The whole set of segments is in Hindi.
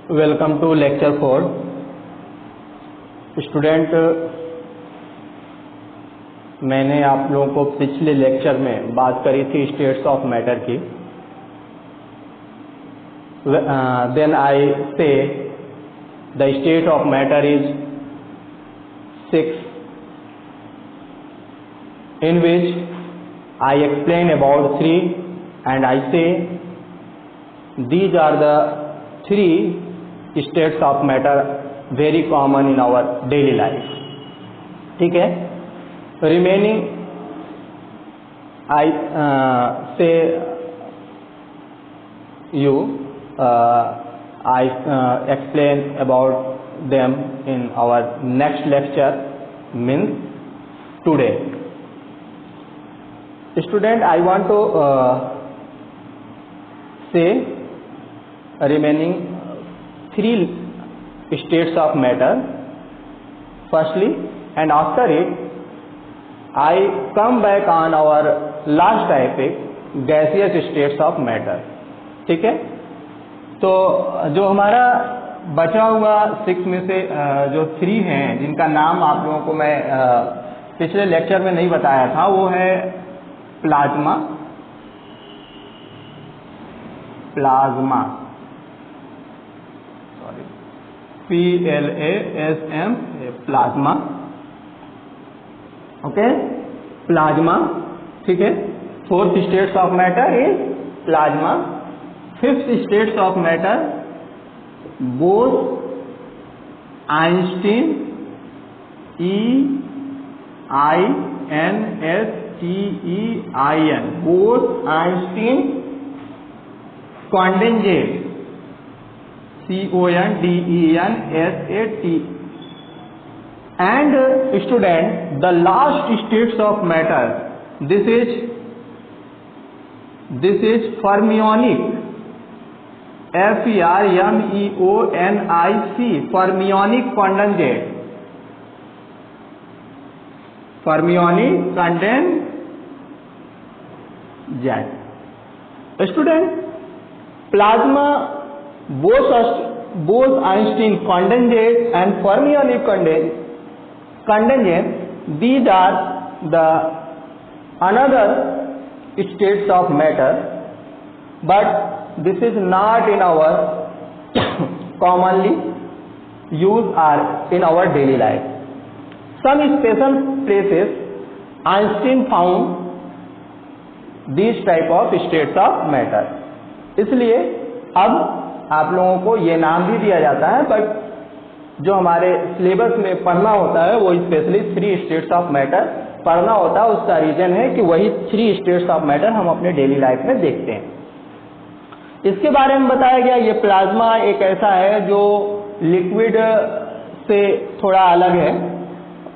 Welcome to lecture 4। स्टूडेंट, मैंने आप लोगों को पिछले लेक्चर में बात करी थी स्टेट्स ऑफ मैटर की। देन आई से the state of matter is 6, in which I explain about 3 and I say these are the 3 states of matter very common in our daily life। ठीक है, remaining I say you I explain about them in our next lecture, means today। Student, I want to say remaining 3 states of matter firstly, and after it I come back on our last topic, gaseous states of matter। ठीक है, तो जो हमारा बचा हुआ 6 में से जो 3 हैं जिनका नाम आप लोगों को मैं पिछले लेक्चर में नहीं बताया था, वो है plasma, sorry PLASM, plasma. Okay, plasma. ठीक है, 4th states of matter is plasma. 5th states of matter both Einstein, EINSTEIN, both Einstein condensate, CONDENSAT, and student, the last states of matter, this is fermionic, FERMEONIC, fermionic condensate, fermionic condensate। Student, plasma both Einstein condensate and fermionic condensate, these are the another states of matter, but this is not in our commonly used or in our daily life। Some special places Einstein found these type of states of matter। इसलिए अब आप लोगों को ये नाम भी दिया जाता है, बट जो हमारे सिलेबस में पढ़ना होता है वो स्पेशली 3 स्टेट्स ऑफ मैटर पढ़ना होता है। उसका रीजन है कि वही 3 स्टेट्स ऑफ मैटर हम अपने डेली लाइफ में देखते हैं। इसके बारे में बताया गया, ये प्लाज्मा एक ऐसा है जो लिक्विड से थोड़ा अलग है।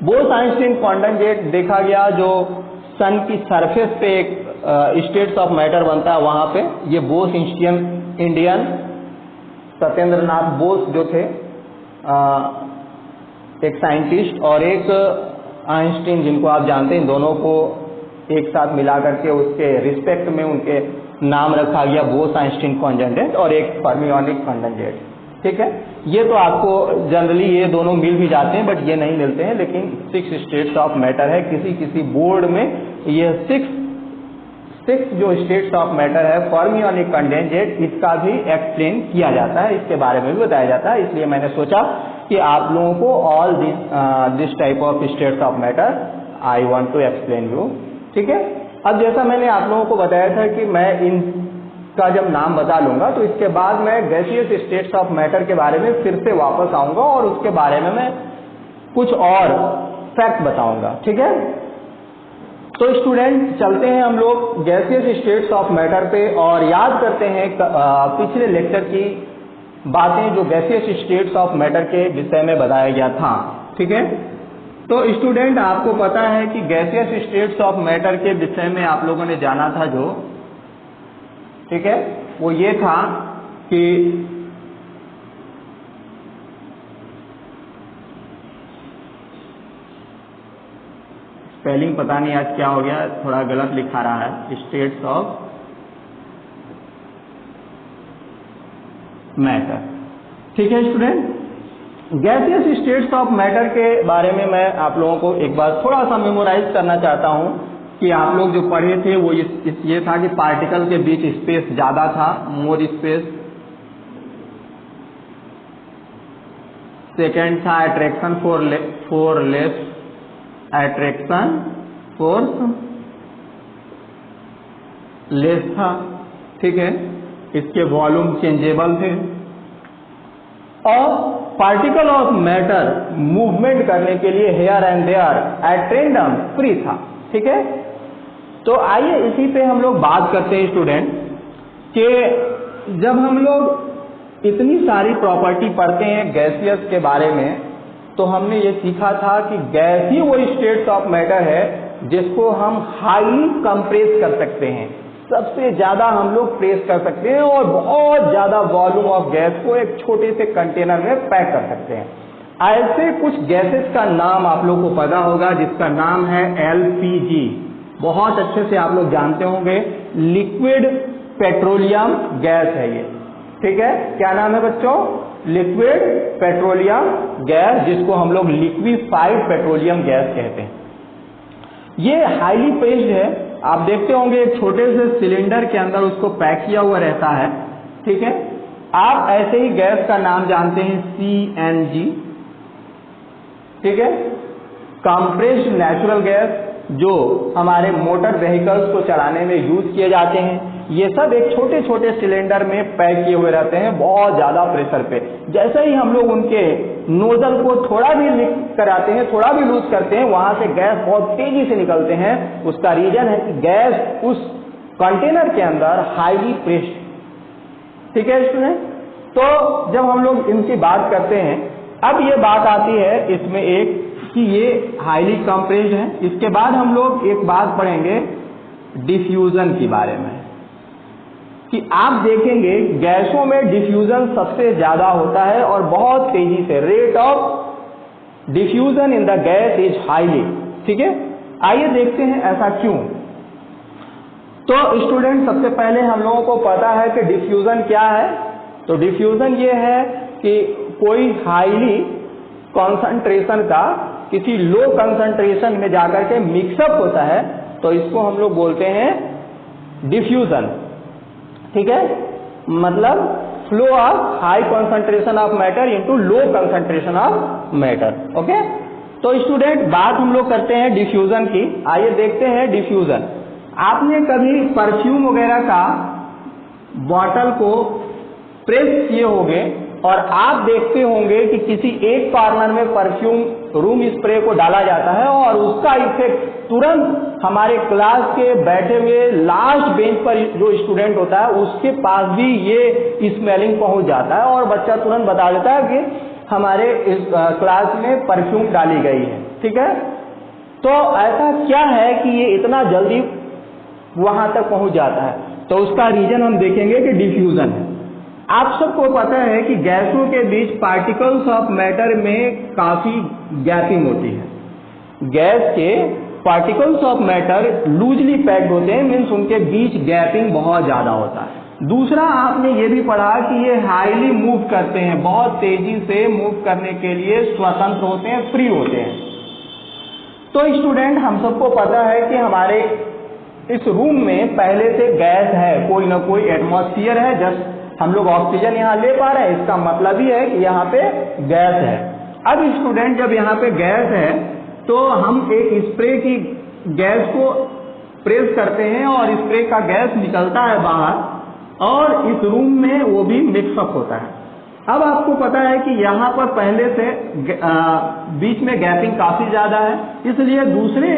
बोथ आइंस्टीन कॉन्डेंसेट देखा गया, जो सन की सरफेस पे एक स्टेट्स ऑफ मैटर बनता है, वहां पे ये बोस इंडियन सत्येंद्र नाथ बोस जो थे एक साइंटिस्ट, और एक आइंस्टीन जिनको आप जानते हैं, दोनों को एक साथ मिला करके उसके रिस्पेक्ट में उनके नाम रखा गया, बोस आइंस्टीन कॉन्डेंसेट और एक फर्मियोनिक कॉन्डेंसेट। ठीक है, ये तो आपको जनरली ये दोनों मिल भी जाते हैं, बट ये नहीं मिलते हैं, लेकिन 6 स्टेट्स ऑफ मैटर है। किसी बोर्ड में ये 6 जो स्टेट्स ऑफ मैटर है फर्मियोनिक कॉन्डेंसेट, इसका भी एक्सप्लेन किया जाता है, इसके बारे में भी बताया जाता है। इसलिए मैंने सोचा कि आप लोगों को all this type of states of matter I want to explain you. ठीक है, अब जैसा मैंने आप लोगों को बताया था कि मैं इनका जब नाम बता लूंगा तो इसके बाद मैं गैसियस स्टेट्स ऑफ मैटर के बारे में फिर से वापस आऊंगा और उसके बारे में मैं कुछ और फैक्ट बताऊंगा। ठीक है, तो स्टूडेंट चलते हैं हम लोग गैसियस स्टेट्स ऑफ मैटर पे और याद करते हैं पिछले लेक्चर की बातें जो गैसियस स्टेट्स ऑफ मैटर के विषय में बताया गया था। ठीक है, तो स्टूडेंट आपको पता है कि गैसियस स्टेट्स ऑफ मैटर के विषय में आप लोगों ने जाना था जो, ठीक है, वो ये था कि स्पेलिंग पता नहीं आज क्या हो गया, थोड़ा गलत लिखा रहा है, स्टेट्स ऑफ मैटर। ठीक है student, gaseous states of matter के बारे में मैं आप लोगों को एक बार थोड़ा सा मेमोराइज करना चाहता हूं कि आप लोग जो पढ़े थे वो ये था कि पार्टिकल के बीच स्पेस ज्यादा था, मोर स्पेस। सेकेंड था attraction for less, attraction force less था, ठीक है। इसके वॉल्यूम चेंजेबल थे और पार्टिकल ऑफ मैटर मूवमेंट करने के लिए here and there at random free था, ठीक है। तो आइए इसी पे हम लोग बात करते हैं स्टूडेंट कि जब हम लोग इतनी सारी प्रॉपर्टी पढ़ते हैं गैसियस के बारे में, तो हमने ये सीखा था कि गैस ही वो स्टेट्स ऑफ मैटर है जिसको हम हाईली कंप्रेस कर सकते हैं, सबसे ज्यादा हम लोग प्रेस कर सकते हैं और बहुत ज्यादा वॉल्यूम ऑफ गैस को एक छोटे से कंटेनर में पैक कर सकते हैं। ऐसे कुछ गैसेस का नाम आप लोग को पता होगा जिसका नाम है LPG, बहुत अच्छे से आप लोग जानते होंगे, लिक्विड पेट्रोलियम गैस है ये, ठीक है। क्या नाम है बच्चों? लिक्विड पेट्रोलियम गैस, जिसको हम लोग लिक्विफाइड पेट्रोलियम गैस कहते हैं। ये हाईली प्रेस्ड है, आप देखते होंगे एक छोटे से सिलेंडर के अंदर उसको पैक किया हुआ रहता है, ठीक है। आप ऐसे ही गैस का नाम जानते हैं CNG, ठीक है, कंप्रेस्ड नेचुरल गैस, जो हमारे मोटर व्हीकल्स को चलाने में यूज किए जाते हैं। ये सब एक छोटे छोटे सिलेंडर में पैक किए हुए रहते हैं बहुत ज्यादा प्रेशर पे। जैसे ही हम लोग उनके नोजल को थोड़ा भी लीक कराते हैं, थोड़ा भी लूज करते हैं, वहां से गैस बहुत तेजी से निकलते हैं। उसका रीजन है कि गैस उस कंटेनर के अंदर हाईली प्रेस्ड, ठीक है स्टूडेंट। तो जब हम लोग इनकी बात करते हैं, अब ये बात आती है इसमें एक कि ये हाईली कंप्रेस्ड है। इसके बाद हम लोग एक बात पढ़ेंगे डिफ्यूजन के बारे में, कि आप देखेंगे गैसों में डिफ्यूजन सबसे ज्यादा होता है और बहुत तेजी से, rate of diffusion in the gas is highly, ठीक है। आइए देखते हैं ऐसा क्यों। तो स्टूडेंट सबसे पहले हम लोगों को पता है कि डिफ्यूजन क्या है। तो डिफ्यूजन ये है कि कोई हाईली कॉन्सेंट्रेशन का किसी लो कंसंट्रेशन में जाकर के मिक्सअप होता है, तो इसको हम लोग बोलते हैं डिफ्यूजन, ठीक है। मतलब flow of high concentration of matter into low concentration of matter, okay. तो स्टूडेंट बात हम लोग करते हैं डिफ्यूजन की। आइए देखते हैं डिफ्यूजन। आपने कभी परफ्यूम वगैरह का बॉटल को प्रेस किए होंगे और आप देखते होंगे कि किसी एक कॉर्नर में परफ्यूम रूम स्प्रे को डाला जाता है और उसका इफेक्ट तुरंत हमारे क्लास के बैठे हुए लास्ट बेंच पर जो स्टूडेंट होता है उसके पास भी ये स्मेलिंग पहुंच जाता है और बच्चा तुरंत बता देता है कि हमारे इस क्लास में परफ्यूम डाली गई है, ठीक है। तो ऐसा क्या है कि ये इतना जल्दी वहां तक पहुंच जाता है? तो उसका रीजन हम देखेंगे कि डिफ्यूजन है। आप सबको पता है कि गैसों के बीच पार्टिकल्स ऑफ मैटर में काफी गैपिंग होती है। गैस के particles of matter loosely packed होते हैं, मीन्स उनके बीच गैपिंग बहुत ज्यादा होता है। दूसरा आपने ये भी पढ़ा कि ये हाईली मूव करते हैं, बहुत तेजी से मूव करने के लिए स्वतंत्र होते हैं, फ्री होते हैं। तो स्टूडेंट हम सबको पता है कि हमारे इस रूम में पहले से गैस है, कोई ना कोई एटमॉस्फेयर है, जस्ट हम लोग ऑक्सीजन यहाँ ले पा रहे हैं, इसका मतलब ही है कि यहाँ पे गैस है। अब स्टूडेंट जब यहाँ पे गैस है तो हम एक स्प्रे की गैस को प्रेस करते हैं और स्प्रे का गैस निकलता है बाहर और इस रूम में वो भी मिक्सअप होता है। अब आपको पता है कि यहाँ पर पहले से बीच में गैपिंग काफी ज्यादा है, इसलिए दूसरे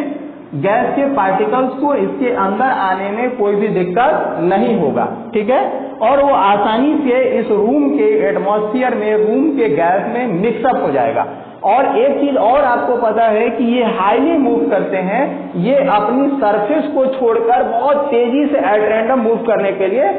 गैस के पार्टिकल्स को इसके अंदर आने में कोई भी दिक्कत नहीं होगा, ठीक है। और वो आसानी से इस रूम के एटमॉस्फेयर में, रूम के गैस में मिक्सअप हो जाएगा। और एक चीज और आपको पता है कि ये हाईली मूव करते हैं, ये अपनी सरफेस को छोड़कर बहुत तेजी से एट रैंडम मूव करने के लिए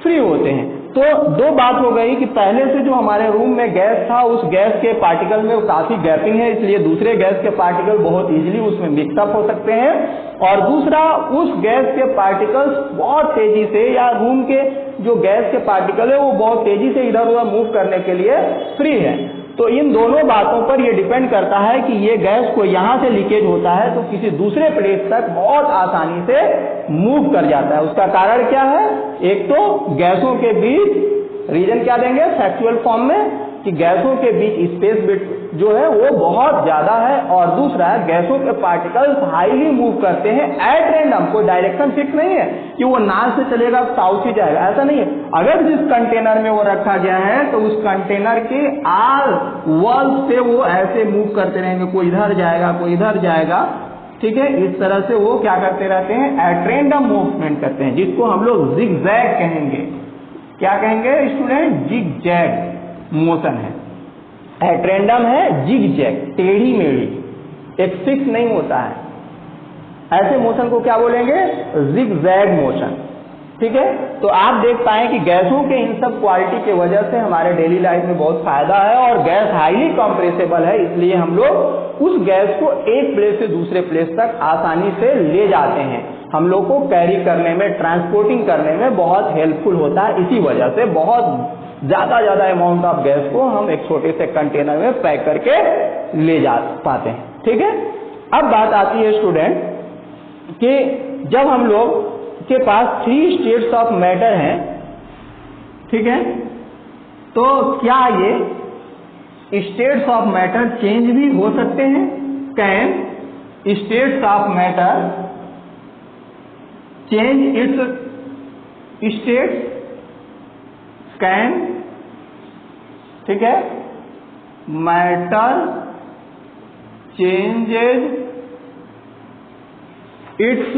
फ्री होते हैं। तो दो बात हो गई कि पहले से जो हमारे रूम में गैस था उस गैस के पार्टिकल में काफी गैपिंग है, इसलिए दूसरे गैस के पार्टिकल बहुत इजीली उसमें मिक्सअप हो सकते हैं, और दूसरा उस गैस के पार्टिकल्स बहुत तेजी से, या रूम के जो गैस के पार्टिकल है वो बहुत तेजी से इधर उधर मूव करने के लिए फ्री है। तो इन दोनों बातों पर यह डिपेंड करता है कि ये गैस को यहां से लीकेज होता है तो किसी दूसरे प्लेस तक बहुत आसानी से मूव कर जाता है। उसका कारण क्या है? एक तो गैसों के बीच रीजन क्या देंगे फैक्चुअल फॉर्म में कि गैसों के बीच स्पेस जो है वो बहुत ज्यादा है, और दूसरा है गैसों के पार्टिकल्स हाईली मूव करते हैं एट रैंडम, कोई डायरेक्शन फिक्स नहीं है कि वो नॉर्थ से चलेगा साउथ ही जाएगा, ऐसा नहीं है। अगर जिस कंटेनर में वो रखा गया है तो उस कंटेनर के आल वॉल से वो ऐसे मूव करते रहेंगे, कोई इधर जाएगा कोई इधर जाएगा, ठीक है। इस तरह से वो क्या करते रहते हैं? एट रैंडम मूवमेंट करते हैं, जिसको हम लोग जिगजैग कहेंगे। क्या कहेंगे स्टूडेंट? जिगजैग मोशन है, एट रैंडम है, जिगजैग टेढ़ी मेढ़ी, एक फिक्स नहीं होता है। ऐसे मोशन को क्या बोलेंगे? जिगजैग मोशन, ठीक है। तो आप देख पाए कि गैसों के इन सब क्वालिटी के वजह से हमारे डेली लाइफ में बहुत फायदा है, और गैस हाईली कंप्रेसिबल है, इसलिए हम लोग उस गैस को एक प्लेस से दूसरे प्लेस तक आसानी से ले जाते हैं। हम लोग को कैरी करने में, ट्रांसपोर्टिंग करने में बहुत हेल्पफुल होता है। इसी वजह से बहुत ज्यादा अमाउंट ऑफ गैस को हम एक छोटे से कंटेनर में पैक करके ले जा पाते हैं, ठीक है। अब बात आती है स्टूडेंट कि जब हम लोग के पास 3 स्टेट्स ऑफ मैटर हैं, ठीक है, तो क्या ये स्टेट्स ऑफ मैटर चेंज भी हो सकते हैं? Can states of matter change it's states? Can, ठीक है, मैटर चेंजेज इट्स,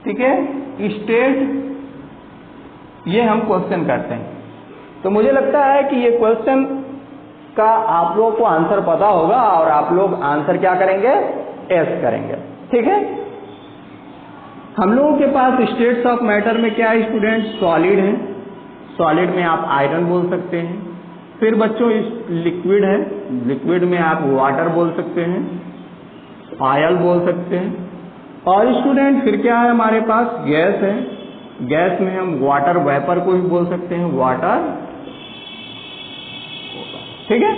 ठीक है, स्टेट। ये हम क्वेश्चन करते हैं, तो मुझे लगता है कि ये क्वेश्चन का आप लोगों को आंसर पता होगा, और आप लोग आंसर क्या करेंगे? एस करेंगे, ठीक है। हम लोगों के पास स्टेट्स ऑफ मैटर में क्या है स्टूडेंट? सॉलिड है, सॉलिड में आप आयरन बोल सकते हैं। फिर बच्चों लिक्विड है, लिक्विड में आप वाटर बोल सकते हैं, ऑयल बोल सकते हैं। और स्टूडेंट फिर क्या है हमारे पास? गैस है, गैस में हम वाटर वेपर को भी बोल सकते हैं, वाटर, ठीक है।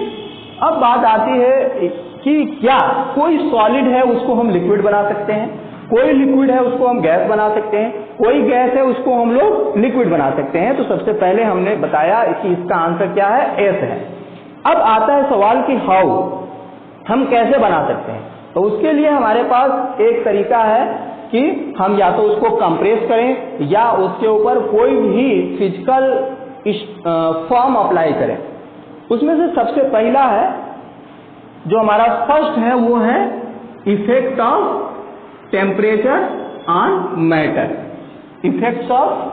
अब बात आती है कि क्या कोई सॉलिड है उसको हम लिक्विड बना सकते हैं, कोई लिक्विड है उसको हम गैस बना सकते हैं, कोई गैस है उसको हम लोग लिक्विड बना सकते हैं। तो सबसे पहले हमने बताया कि इसका आंसर क्या है? एस है। अब आता है सवाल कि हाउ, हम कैसे बना सकते हैं? तो उसके लिए हमारे पास एक तरीका है कि हम या तो उसको कंप्रेस करें या उसके ऊपर कोई भी फिजिकल फॉर्म अप्लाई करें। उसमें से सबसे पहला है जो हमारा फर्स्ट है वो है effect of temperature on matter. Effect of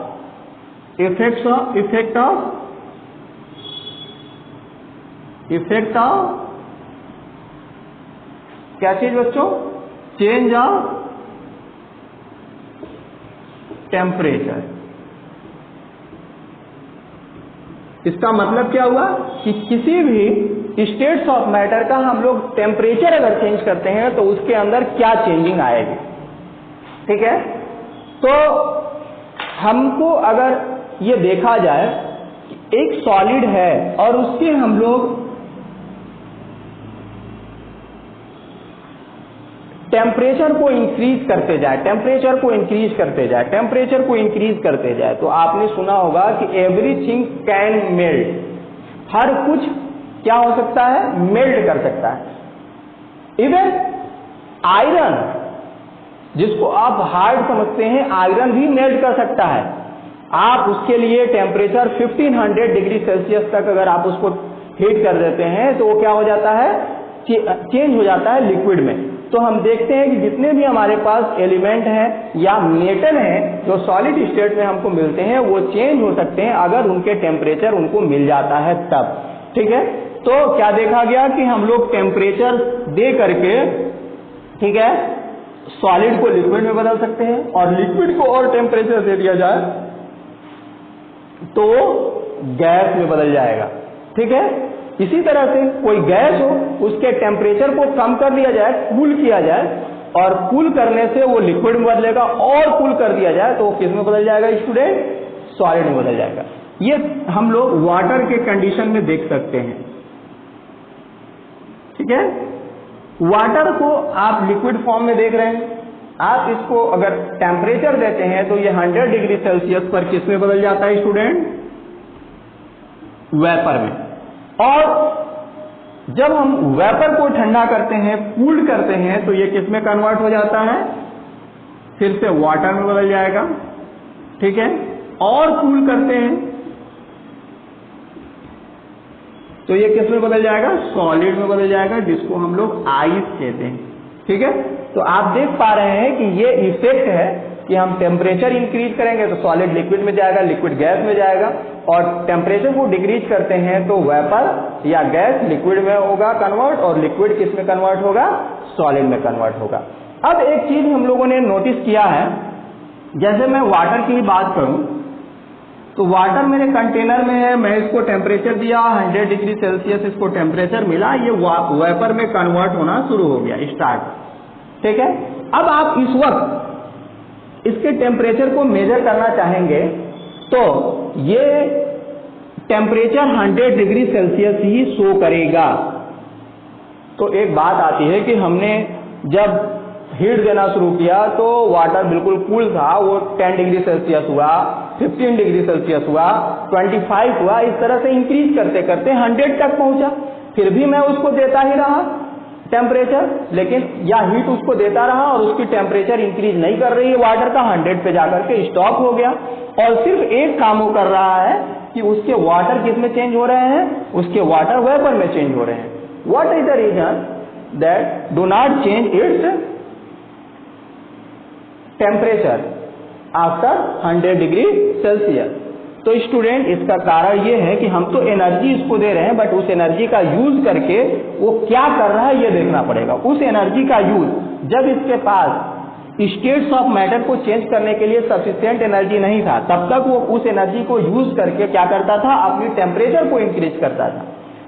क्या चीज बच्चों? Change of temperature. इसका मतलब क्या हुआ कि किसी भी स्टेट्स ऑफ मैटर का हम लोग टेम्परेचर अगर चेंज करते हैं तो उसके अंदर क्या चेंजिंग आएगी, ठीक है। तो हमको अगर ये देखा जाए कि एक सॉलिड है और उसके हम लोग टेम्परेचर को इंक्रीज करते जाए, टेम्परेचर को इंक्रीज करते जाए, तो आपने सुना होगा कि एवरीथिंग कैन मेल्ट, हर कुछ क्या हो सकता है? मेल्ट कर सकता है। इवन आयरन, जिसको आप हार्ड समझते हैं, आयरन भी मेल्ट कर सकता है। आप उसके लिए टेम्परेचर 1500 डिग्री सेल्सियस तक अगर आप उसको हीट कर देते हैं तो वो क्या हो जाता है? चेंज हो जाता है लिक्विड में। तो हम देखते हैं कि जितने भी हमारे पास एलिमेंट हैं या मेटल हैं जो सॉलिड स्टेट में हमको मिलते हैं वो चेंज हो सकते हैं अगर उनके टेम्परेचर उनको मिल जाता है तब, ठीक है। तो क्या देखा गया कि हम लोग टेम्परेचर दे करके, ठीक है, सॉलिड को लिक्विड में बदल सकते हैं, और लिक्विड को और टेम्परेचर दे दिया जाए तो गैस में बदल जाएगा। ठीक है, इसी तरह से कोई गैस हो, उसके टेम्परेचर को कम कर दिया जाए, कूल किया जाए, और कूल करने से वो लिक्विड में बदलेगा, और कूल कर दिया जाए तो वो किस में बदल जाएगा स्टूडेंट? सॉलिड में बदल जाएगा। ये हम लोग वाटर के कंडीशन में देख सकते हैं। ठीक है, वाटर को आप लिक्विड फॉर्म में देख रहे हैं, आप इसको अगर टेम्परेचर देते हैं तो ये 100 डिग्री सेल्सियस पर किस में बदल जाता है स्टूडेंट? वेपर में। और जब हम वेपर को ठंडा करते हैं, कूल करते हैं, तो ये किस में कन्वर्ट हो जाता है? फिर से वाटर में बदल जाएगा। ठीक है, और कूल करते हैं तो ये किस में बदल जाएगा? सॉलिड में बदल जाएगा, जिसको हम लोग आइस कहते हैं। ठीक है, तो आप देख पा रहे हैं कि ये इफेक्ट है कि हम टेम्परेचर इंक्रीज करेंगे तो सॉलिड लिक्विड में जाएगा, लिक्विड गैस में जाएगा, और टेम्परेचर को डिक्रीज करते हैं तो वेपर या गैस लिक्विड में होगा कन्वर्ट, और लिक्विड किस में कन्वर्ट होगा? सॉलिड में कन्वर्ट होगा। अब एक चीज हम लोगों ने नोटिस किया है, जैसे मैं वाटर की बात करूं तो वाटर मेरे कंटेनर में है, मैं इसको टेम्परेचर दिया 100 डिग्री सेल्सियस, इसको टेम्परेचर मिला, ये वेपर में कन्वर्ट होना शुरू हो गया, स्टार्ट। ठीक है, अब आप इस वक्त इसके टेम्परेचर को मेजर करना चाहेंगे तो ये टेम्परेचर 100 डिग्री सेल्सियस ही शो करेगा। तो एक बात आती है कि हमने जब हीट देना शुरू किया तो वाटर बिल्कुल कूल था, वो 10 डिग्री सेल्सियस हुआ, 15 डिग्री सेल्सियस हुआ, 25 हुआ, इस तरह से इंक्रीज करते करते 100 तक पहुंचा। फिर भी मैं उसको देता ही रहा टेम्परेचर, लेकिन या हीट उसको देता रहा और उसकी टेम्परेचर इंक्रीज नहीं कर रही है वाटर का, 100 पे जाकर के स्टॉप हो गया। और सिर्फ एक काम वो कर रहा है कि उसके वाटर किस में चेंज हो रहे हैं? उसके वाटर वेपर में चेंज हो रहे हैं। What is the reason that do not change its temperature after 100 degree Celsius? तो स्टूडेंट, इसका कारण ये है कि हम तो एनर्जी इसको दे रहे हैं, बट उस एनर्जी का यूज करके वो क्या कर रहा है ये देखना पड़ेगा। उस एनर्जी का यूज, जब इसके पास स्टेट्स ऑफ मैटर को चेंज करने के लिए सफिशिएंट एनर्जी नहीं था, तब तक वो उस एनर्जी को यूज करके क्या करता था? अपनी टेम्परेचर को इंक्रीज करता था।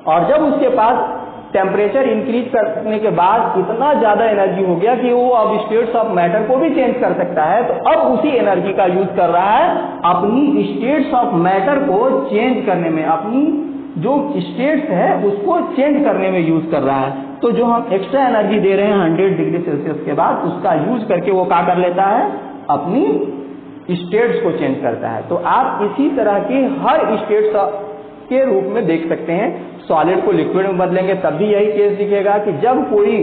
और जब उसके पास टेम्परेचर इंक्रीज करने के बाद इतना ज्यादा एनर्जी हो गया कि वो अब स्टेट्स ऑफ मैटर को भी चेंज कर सकता है, तो अब उसी एनर्जी का यूज कर रहा है अपनी स्टेट्स ऑफ मैटर को चेंज करने में, अपनी जो स्टेट्स है उसको चेंज करने में यूज कर रहा है। तो जो हम एक्स्ट्रा एनर्जी दे रहे हैं 100 डिग्री सेल्सियस के बाद, उसका यूज करके वो क्या कर लेता है? अपनी स्टेट्स को चेंज करता है। तो आप इसी तरह की हर स्टेट्स के रूप में देख सकते हैं। सॉलिड को लिक्विड में बदलेंगे तब भी यही केस दिखेगा कि जब कोई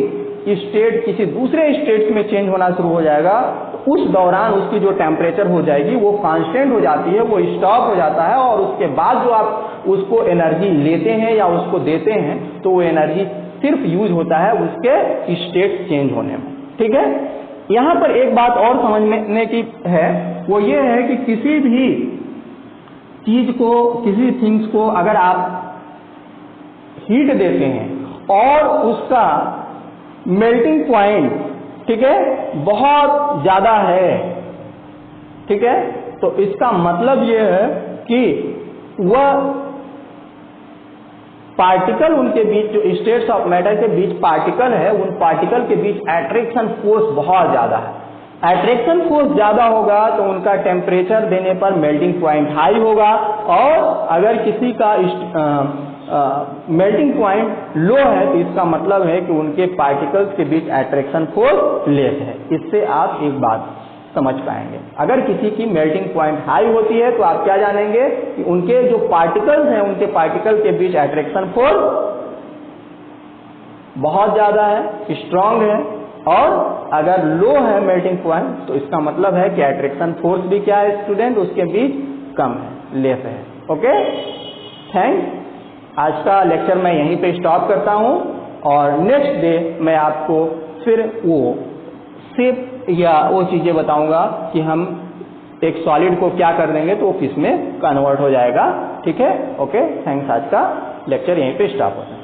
स्टेट किसी दूसरे स्टेट में चेंज होना शुरू हो जाएगा तो उस दौरान उसकी जो टेम्परेचर हो जाएगी वो कांस्टेंट हो जाती है, वो स्टॉप हो जाता है, और उसके बाद जो आप उसको एनर्जी लेते हैं या उसको देते हैं तो वो एनर्जी सिर्फ यूज होता है उसके स्टेट चेंज होने में। ठीक है, यहाँ पर एक बात और समझने की है, वो ये है कि किसी भी चीज को, किसी थिंग्स को अगर आप हीट देते हैं और उसका मेल्टिंग पॉइंट, ठीक है, बहुत ज्यादा है, ठीक है, तो इसका मतलब ये है कि वह पार्टिकल, उनके बीच जो स्टेट्स ऑफ मैटर के बीच पार्टिकल है, उन पार्टिकल के बीच अट्रैक्शन फोर्स बहुत ज्यादा है। अट्रैक्शन फोर्स ज्यादा होगा तो उनका टेम्परेचर देने पर मेल्टिंग पॉइंट हाई होगा, और अगर किसी का मेल्टिंग पॉइंट लो है तो इसका मतलब है कि उनके पार्टिकल्स के बीच अट्रैक्शन फोर्स लेस है। इससे आप एक बात समझ पाएंगे। अगर किसी की मेल्टिंग पॉइंट हाई होती है तो आप क्या जानेंगे कि उनके जो पार्टिकल्स हैं, उनके पार्टिकल के बीच अट्रैक्शन फोर्स बहुत ज्यादा है, स्ट्रांग है, और अगर लो है मेल्टिंग पॉइंट तो इसका मतलब है कि अट्रैक्शन फोर्स भी क्या है स्टूडेंट, उसके बीच कम है, लेस है। Okay, thanks. आज का लेक्चर मैं यहीं पे स्टॉप करता हूं, और नेक्स्ट डे मैं आपको फिर वो शेप या वो चीजें बताऊंगा कि हम एक सॉलिड को क्या कर देंगे तो वो किस में कन्वर्ट हो जाएगा। ठीक है, ओके, थैंक्स। आज का लेक्चर यहीं पे स्टॉप होता है।